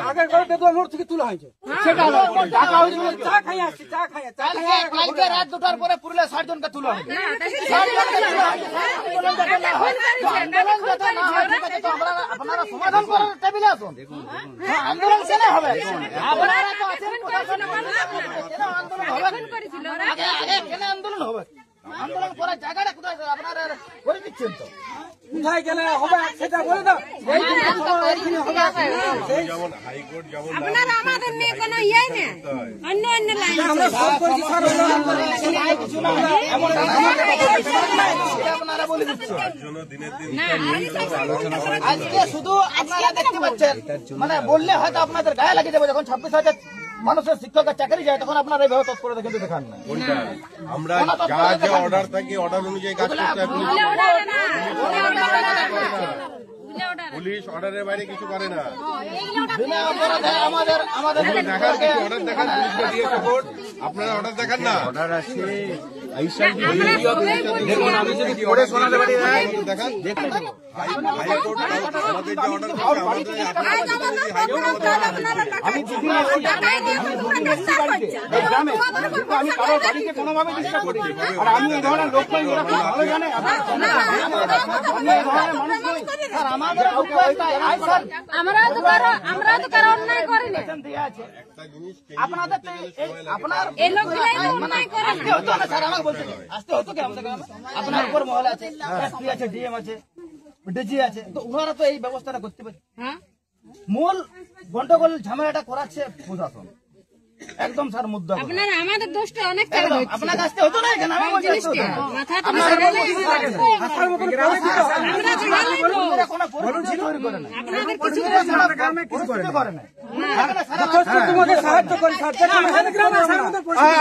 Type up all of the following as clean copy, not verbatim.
আগে করে বেদুয়া মোড় থেকে তোলা হয়েছে, সেটা ঢাকা হয়েছে চা খাই আসছি, চা খাই কালকে রাত 2টার পরে পুরুলিয়া 60 জনকে তোলা হবে। আপনারা সমাধান করার টেবিলে আসুন, আন্দোলন কেন হবে? আপনারা তো আছেন, আন্দোলন হবে কেন? আন্দোলন হবে, আন্দোলন করার জায়গাটা কোথায় আপনারা করে দিচ্ছেন তো? কোথায় গেলে হবে সেটা বলে দাও। আপনারা আমাদের নিয়ে কোনো ইয়ে নেই, অন্য অন্য লাইন আমরা সব করছি স্যার, আপনারা বলে দিচ্ছেন আজকে শুধু আপনারা দেখতে পাচ্ছেন, মানে বললে হয়তো আপনাদের গায়ে লাগে যাবে। যখন 26,000 মানুষের শিক্ষকের চাকরি যায় তখন আপনারা এইভাবে তৎপরে কিন্তু দেখান না। আমরা যা যা অর্ডার থাকি অর্ডার অনুযায়ী কাজ করতে হয়। পুলিশ অর্ডারের বাইরে কিছু করে না। আমাদের দেখান, অর্ডার দেখান, পুলিশকে দিয়েছে ভোট, আপনারা অর্ডার দেখান না। অর্ডার আছে দেখুন, আমি যদি পড়ে শোনাতে পারি দেখান, দেখুন হাইকোর্ট আমাদের যে অর্ডার আমি দুদিন গ্রামে, কিন্তু আমি কারোর বাড়িতে কোনোভাবে ডিস্টার্ব করি, আর আমি এই ধরনের লোক ভালো জানে, আমি এই ধরনের মানুষ নই। আমরাও তো কারো অন্যায় করি না, আপনাদের আপনার এই লোকগুলাই তো অন্যায় করে না। হতো না স্যার, আমাকে বলতে আসতে হতো কি? আমাদের আপনার উপর মহল আছে, এসপি আছে, ডিএম আছে, ডিজি আছে, তো ওনারা তো এই ব্যবস্থাটা করতে পারে। মূল গন্ডগোল ঝামেলাটা করাচ্ছে প্রশাসন, একদম স্যার মুদ্রা। আপনারা আমাদের দোষটা অনেক টাকা হচ্ছে, আপনার কাছে হতো না এখানে, আমি বলছি হতো না। মাথা তো আপনারা কোনো পরিস্থিতি করে না, আপনাদের কিছু করে না। তোমাকে সাহায্য করি স্যার,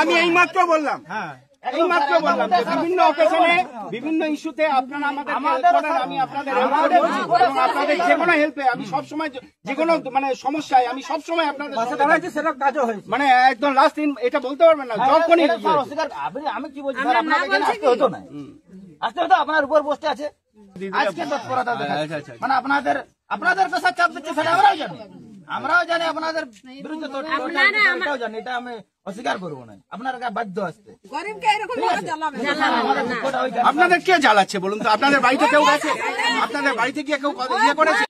আমি এই মাত্র বললাম, এইমাত্র বললাম যে বিভিন্ন অকেশনে বিভিন্ন ইস্যুতে আপনারা আমাদের, আমি আপনাদের যে কোনো হেল্পে, আমি সবসময় যে কোনো মানে সমস্যায় আমি সবসময় আপনাদের পাশে দাঁড়াচ্ছি, সেটা কাজও হয়েছে। মানে একদম লাস্ট দিন এটা বলতে পারবেন না, যখনই আমি কি বলছি স্যার, আপনাকে এখানে আসতে হতো না, আসতে হতো। আপনার উপর পোস্টে আছে, আজকে তৎপরতা দেখাচ্ছে, মানে আপনাদের পেশার চাপ দিচ্ছে, সেটা আমরাও জানি আপনাদের বিরুদ্ধে এটাও জানি, এটা আমি অস্বীকার করবো না। আপনার বাধ্য আসতে, আপনাদের কে জ্বালাচ্ছে বলুন তো? আপনাদের বাড়িতে কেউ গেছে? আপনাদের বাড়িতে গিয়ে কেউ ইয়ে করেছে?